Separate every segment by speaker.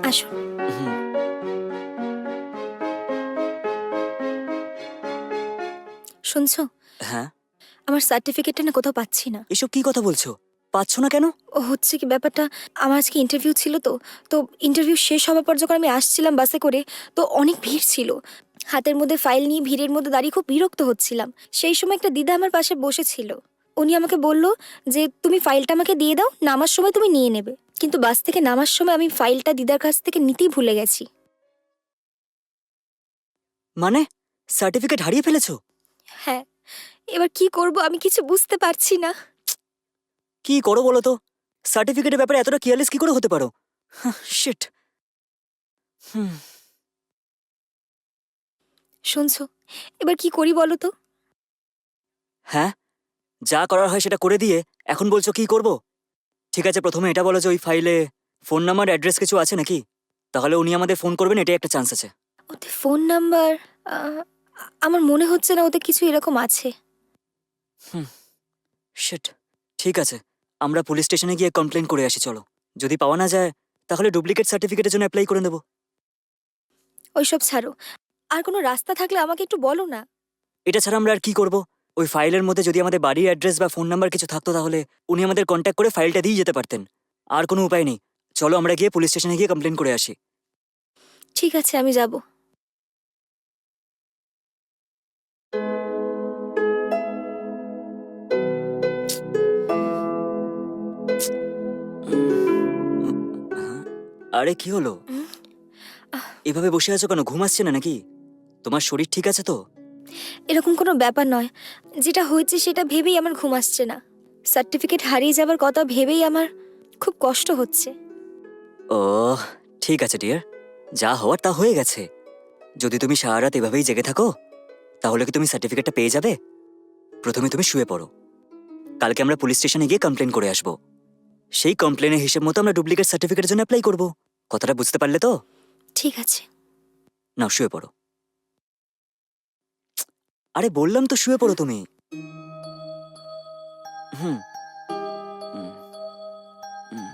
Speaker 1: আসুন।
Speaker 2: হুম।
Speaker 1: শুনছো,
Speaker 2: হ্যাঁ,
Speaker 1: আমার সার্টিফিকেটটা না কোথাও পাচ্ছি না।
Speaker 2: এসব কি কথা বলছো? পাচ্ছ না কেন?
Speaker 1: ও হচ্ছে কি ব্যাপারটা, আমার আজকে ইন্টারভিউ ছিল তো। তো ইন্টারভিউ শেষ হওয়ার পর যখন আমি আসছিলাম বাসে করে, তো অনেক ভিড় ছিল। হাতের মধ্যে ফাইল নিয়ে ভিড়ের মধ্যে দাঁড়িয়ে খুব বিরক্ত হচ্ছিলাম। সেই সময় একটা দিদা আমার পাশে বসেছিল। উনি আমাকে বলল যে তুমি ফাইলটা আমাকে দিয়ে দাও, নামার সময় তুমি নিয়ে নেবে। কিন্তু বাস থেকে নামার সময় আমি ফাইলটা দিদার কাছ থেকে নিতেই ভুলে গেছি।
Speaker 2: মানে সার্টিফিকেট হারিয়ে ফেলেছো?
Speaker 1: হ্যাঁ, এবার কি করব আমি কিছু বুঝতে পারছি না।
Speaker 2: কি করো বলো তো? সার্টিফিকেটের ব্যাপারে এতটা কেয়ারলেস কি করে হতে পারো? শিট। হুম।
Speaker 1: শুনছো, এবার কি করি বলো তো?
Speaker 2: হ্যাঁ, যা করার হয় সেটা করে দিয়ে এখন বলছো কি করব? ঠিক আছে, প্রথমে এটা বলো যে ওই ফাইলে ফোন নাম্বার, অ্যাড্রেস কিছু আছে নাকি? তাহলে উনি আমাদের ফোন করবেন, এটাই একটা চান্স আছে।
Speaker 1: ওতে ফোন নাম্বার, আমার মনে হচ্ছে না ওতে কিছু এরকম আছে।
Speaker 2: শিট। ঠিক আছে, আমরা পুলিশ স্টেশনে গিয়ে কমপ্লেন করে আসি চলো। যদি পাওয়া না যায় তাহলে ডুপ্লিকেট সার্টিফিকেটের জন্য অ্যাপ্লাই করে দেবো।
Speaker 1: ওইসব ছাড়ো, আর কোনো রাস্তা থাকলে আমাকে একটু বলো না।
Speaker 2: এটা ছাড়া আমরা আর কি করব? ওই ফাইলের মধ্যে যদি আমাদের বাড়ির অ্যাড্রেস বা ফোন নাম্বার কিছু থাকতো তাহলে উনি আমাদের কন্ট্যাক্ট করে ফাইলটা দিয়ে যেতে পারতেন। আর কোনো উপায় নেই। চলো আমরা গিয়ে পুলিশ স্টেশনে গিয়ে কমপ্লেন করে আসি।
Speaker 1: ঠিক আছে, আমি যাব।
Speaker 2: আরে কি হলো? এভাবে বসে আছো কেন? ঘুম আসছে না নাকি? তোমার শরীর ঠিক আছে তো?
Speaker 1: এরকম কোনো ব্যাপার নয়। যেটা হয়েছে সেটা ভেবেই আমার ঘুম আসছে না। সার্টিফিকেট হারিয়ে যাবার কথা ভেবেই আমার খুব কষ্ট হচ্ছে।
Speaker 2: ও, ঠিক আছে ডিয়ার, যা হওয়ার তা হয়ে গেছে। যদি তুমি সারা রাত এভাবেই জেগে থাকো তাহলে কি তুমি সার্টিফিকেটটা পেয়ে যাবে? প্রথমে তুমি শুয়ে পড়ো। কালকে আমরা পুলিশ স্টেশনে গিয়ে কমপ্লেন করে আসবো। সেই কমপ্লেনের হিসেব মতো আমরা ডুপ্লিকেট সার্টিফিকেটের জন্য অ্যাপ্লাই করব। কথাটা বুঝতে পারলে তো?
Speaker 1: ঠিক আছে।
Speaker 2: নাও শুয়ে পড়ো। আরে বললাম তো শুয়ে পড়ো তুমি। হুম। হুম, হুম।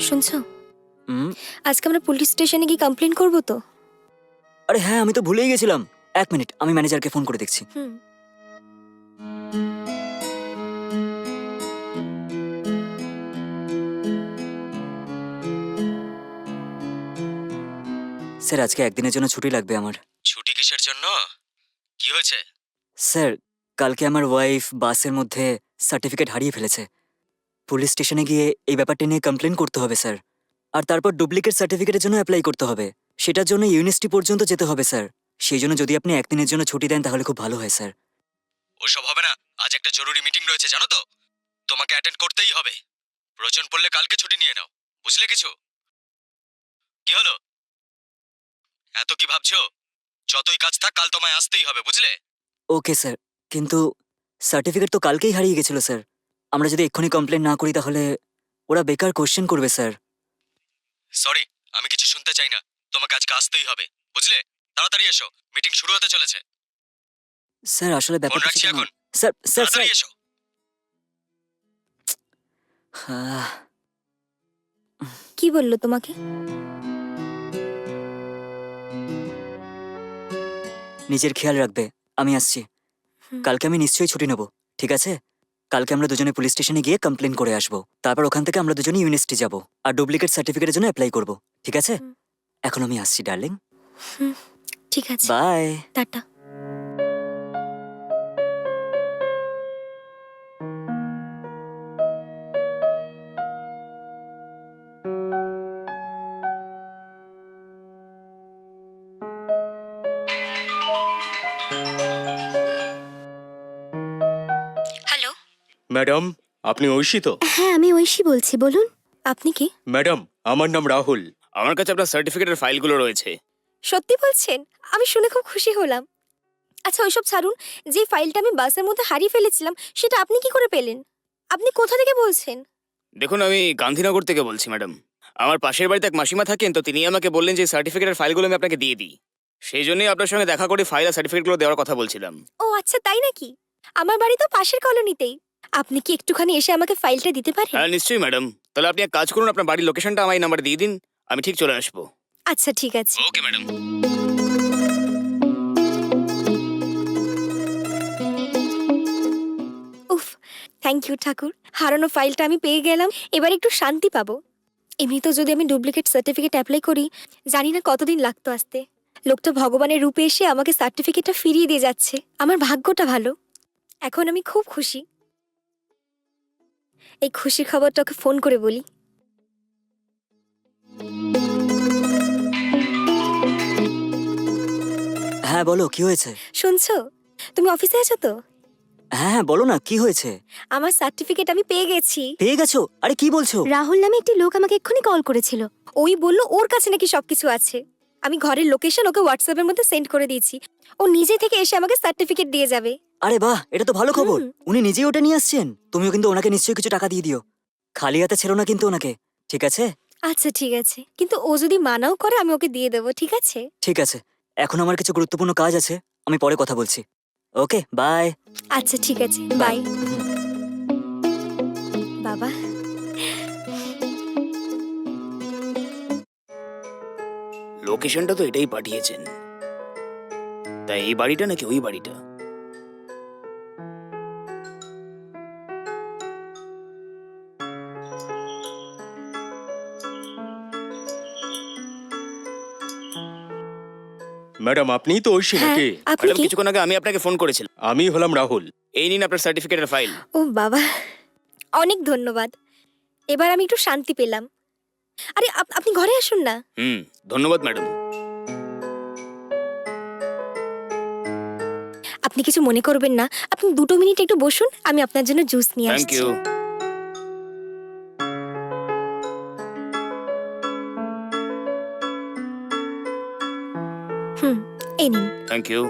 Speaker 1: শুনছো,
Speaker 2: হুম।
Speaker 1: আজকে আমরা পুলিশ স্টেশনে গিয়ে কমপ্লেন করব তো?
Speaker 2: আরে হ্যাঁ, আমি তো ভুলেই গেছিলাম। এক মিনিট, আমি ম্যানেজারকে ফোন করে দেখছি।
Speaker 1: হুম।
Speaker 2: স্যার, আজকে একদিনের জন্য ছুটি লাগবে আমার। ছুটি কিসের জন্য? কি হয়েছে? স্যার, কালকে আমার ওয়াইফ বাসের মধ্যে সার্টিফিকেট হারিয়ে ফেলেছে। পুলিশ স্টেশনে গিয়ে এই ব্যাপারটা নিয়ে কমপ্লেন করতে হবে স্যার। আর তারপর ডুপ্লিকেট সার্টিফিকেটের জন্য অ্যাপ্লাই করতে হবে। সেটার জন্য ইউনিভার্সিটি পর্যন্ত যেতে হবে স্যার। সেই জন্য যদি আপনি একদিনের জন্য ছুটি দেন তাহলে খুব ভালো হয় স্যার।
Speaker 3: ওসব হবে না। আজ একটা জরুরি মিটিং রয়েছে জানো তো, তোমাকে অ্যাটেন্ড করতেই হবে। প্রয়োজন পড়লে কালকে ছুটি নিয়ে নাও, বুঝলে কিছু? কি হলো, এত কি ভাবছো? যতই কাজ থাক কাল তোমায় আসতেই হবে, বুঝলে?
Speaker 2: ওকে স্যার, কিন্তু সার্টিফিকেট তো কালকেই হারিয়ে গেছিল স্যার। আমরা যদি এক্ষুনি কমপ্লেন না করি তাহলে ওরা বেকার কোশ্চেন করবে স্যার।
Speaker 3: সরি, আমি কিছু শুনতে চাই না। তোমাকে আজকে আসতেই হবে, বুঝলে? তাড়াতাড়ি এসো, মিটিং শুরু হতে চলেছে।
Speaker 2: স্যার আসলে
Speaker 3: ফোন
Speaker 2: ব্যাপারটা
Speaker 3: রাখছি
Speaker 2: সেটা
Speaker 3: এখন।
Speaker 2: নয়। স্যার স্যার স্যার
Speaker 3: তাড়াতাড়ি এসো।
Speaker 2: আহ,
Speaker 1: কি বললো তোমাকে?
Speaker 2: নিজের খেয়াল রাখবে। আমি আসছি।
Speaker 1: হুম।
Speaker 2: কালকে আমি নিশ্চয়ই ছুটি নেব, ঠিক আছে? কালকে আমরা দুজনে পুলিশ স্টেশনে গিয়ে কমপ্লেন করে আসবো। তারপর ওখান থেকে আমরা দুজনে ইউনিভার্সিটি যাব আর ডুপ্লিকেট সার্টিফিকেটের জন্য অ্যাপ্লাই করব, ঠিক আছে?
Speaker 1: হুম।
Speaker 2: এখন আমি আসছি ডার্লিং।
Speaker 1: হুম, ঠিক আছে।
Speaker 2: বাই।
Speaker 1: টাটা। হ্যালো।
Speaker 4: ম্যাডাম, আপনি ঐশী তো?
Speaker 5: হ্যাঁ, আমি ঐশী বলছি, বলুন।
Speaker 1: আপনি কি?
Speaker 4: ম্যাডাম, আমার নাম রাহুল।
Speaker 3: আমার কাছে আপনার সার্টিফিকেটের ফাইলগুলো রয়েছে।
Speaker 1: সত্যি বলছেন? আমি শুনে খুব খুশি হলাম। আচ্ছা ওইসব ছাড়ুন, যে ফাইলটা আমি বাসের মধ্যে হারিয়ে ফেলেছিলাম সেটা আপনি কি করে পেলেন? আপনি কোথা থেকে বলছেন?
Speaker 3: দেখুন, আমি গান্ধীনগর থেকে বলছি ম্যাডাম। আমার পাশের বাড়িতে এক মাসিমা থাকেন, তো তিনি আমাকে বললেন যে সার্টিফিকেটের ফাইলগুলো আমি আপনাকে দিয়ে দিই। সেই জন্যই আপনার সঙ্গে দেখা করে ফাইল আর সার্টিফিকেটগুলো দেওয়ার কথা বলছিলাম।
Speaker 1: ও আচ্ছা, তাই নাকি? আমার বাড়ি তো পাশের কলোনিতেই। আপনি কি একটুখানি এসে আমাকে ফাইলটা দিতে পারেন?
Speaker 3: হ্যাঁ নিশ্চয়ই ম্যাডাম। তাহলে আপনি এক কাজ করুন, আপনার বাড়ির লোকেশনটা আমার এই নাম্বারে দিয়ে দিন, আমি ঠিক চলে আসবো।
Speaker 1: আচ্ছা ঠিক আছে।
Speaker 3: Okay madam.
Speaker 1: উফ, থ্যাংক ইউ ঠাকুর। হারানো ফাইলটা আমি পেয়ে গেলাম, এবার একটু শান্তি পাবো। এমনিতেও যদি আমি ডুপ্লিকেট সার্টিফিকেট অ্যাপ্লাই করি, জানি না কতদিন লাগতো আসতে। লোকটা ভগবানের রূপে এসে আমাকে সার্টিফিকেটটা ফিরিয়ে দিয়ে যাচ্ছে। আমার ভাগ্যটা ভালো। এখন আমি খুব খুশি। এই খুশির খবরটা ওকে ফোন করে বলি।
Speaker 2: হ্যাঁ বলো, কি হয়েছে?
Speaker 1: শুনছো? তুমি অফিসে আছো তো?
Speaker 2: হ্যাঁ বলো না, কি হয়েছে?
Speaker 1: আমার সার্টিফিকেট আমি পেয়ে গেছি।
Speaker 2: পেয়ে গেছো? আরে কি বলছো?
Speaker 1: রাহুল নামে একটি লোক আমাকে এক্ষুনি কল করেছিল। ওই বলল ওর কাছে নাকি সবকিছু আছে। আমি ঘরের লোকেশন ওকে হোয়াটসঅ্যাপের মধ্যে সেন্ড করে দিয়েছি। ও নিজে থেকে এসে আমাকে সার্টিফিকেট দিয়ে যাবে।
Speaker 2: আরে বাহ, এটা তো ভালো খবর।
Speaker 1: হুম।
Speaker 2: উনি নিজেই ওটা নিয়ে আসছেন। তুমিও কিন্তু ওনাকে নিশ্চয়ই কিছু টাকা দিয়ে দিও। খালি হাতে ছেড়ো না কিন্তু ওনাকে, ঠিক আছে?
Speaker 1: আচ্ছা ঠিক আছে, কিন্তু ও যদি মানাও করে আমি ওকে দিয়ে দেবো, ঠিক আছে?
Speaker 2: ঠিক আছে, এখন আমার কিছু গুরুত্বপূর্ণ কাজ আছে, আমি পরে কথা বলছি। ওকে, বাই।
Speaker 1: আচ্ছা ঠিক আছে, বাই। বাবা,
Speaker 3: লোকেশনটা তো এটাই পাঠিয়েছেন, তাই এই বাড়িটা নাকি ওই বাড়িটা?
Speaker 4: ম্যাডাম, আপনিই তো ঐশী
Speaker 1: হ্যাঁ,
Speaker 4: নাকি?
Speaker 1: আপনি
Speaker 3: ম্যাডাম
Speaker 1: কি?
Speaker 3: কিছুক্ষণ আগে আমি আপনাকে ফোন করেছিলাম।
Speaker 4: আমি হলাম রাহুল।
Speaker 3: এই নিন আপনার সার্টিফিকেটের ফাইল।
Speaker 1: ও বাবা, অনেক ধন্যবাদ। এবার আমি একটু শান্তি পেলাম। আরে আপনি ঘরে আসুন না।
Speaker 3: ধন্যবাদ ম্যাডাম।
Speaker 1: আপনি কিছু মনে করবেন না, আপনি 2 মিনিট একটু বসুন, আমি আপনার জন্য জুস নিয়ে
Speaker 3: থ্যাংক
Speaker 1: আসছি।
Speaker 3: ইউ।
Speaker 1: হুম, এই নিন।
Speaker 3: Thank you.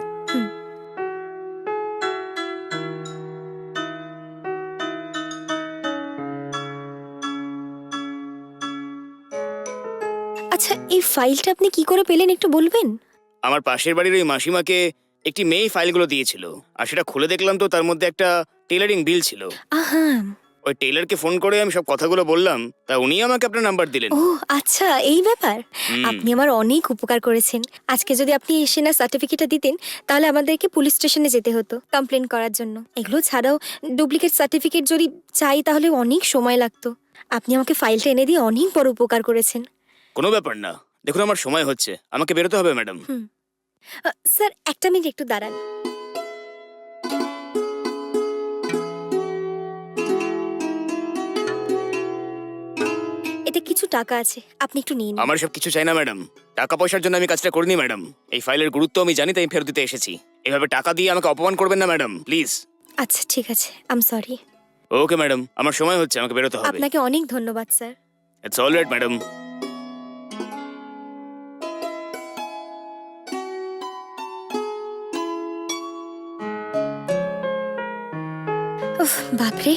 Speaker 1: আচ্ছা এই ফাইলটা আপনি কি করে পেলেন একটু বলবেন?
Speaker 3: আমার পাশের বাড়ির ওই মাসিমাকে একটি মেয়ে ফাইলগুলো দিয়েছিল, আর সেটা খুলে দেখলাম তো তার মধ্যে একটা টেলারিং বিল ছিল।
Speaker 1: আহা,
Speaker 3: ওই টেলারকে ফোন করে আমি সব কথাগুলো বললাম, তা উনি আমাকে আপনার নাম্বার দিলেন।
Speaker 1: ও আচ্ছা এই ব্যাপার।
Speaker 3: হুম।
Speaker 1: আপনি আমার অনেক উপকার করেছেন। আজকে যদি আপনি এসে না সার্টিফিকেটটা দিতেন, তাহলে আমাদেরকে পুলিশ স্টেশনে যেতে হতো কমপ্লেন করার জন্য। এগুলো ছাড়াও ডুপ্লিকেট সার্টিফিকেট যদি চাই তাহলে অনেক সময় লাগতো। আপনি আমাকে ফাইলটা এনে দিয়ে অনেক বড় উপকার করেছেন।
Speaker 3: কোনো ব্যাপার না, দেখুন আমার সময় হচ্ছে, আমাকে বেরোতে হবে ম্যাডাম।
Speaker 1: স্যার একটা মিনিট একটু দাঁড়ান। এতে কিছু টাকা আছে, আপনি একটু নিন।
Speaker 3: আমার সব কিছু চাই না ম্যাডাম, টাকা পয়সার জন্য আমি কাজটা করিনি ম্যাডাম। এই ফাইলের গুরুত্ব আমি জানি, তাই আমি ফেরত দিতে এসেছি। এভাবে টাকা দিয়ে আমাকে অপমান করবেন না ম্যাডাম, প্লিজ।
Speaker 1: আচ্ছা ঠিক আছে, I am sorry.
Speaker 3: Okay madam, আমার সময় হচ্ছে, আমাকে বেরোতে হবে।
Speaker 1: আপনাকে অনেক ধন্যবাদ sir.
Speaker 3: It's all right madam.
Speaker 1: উফ, বাপরে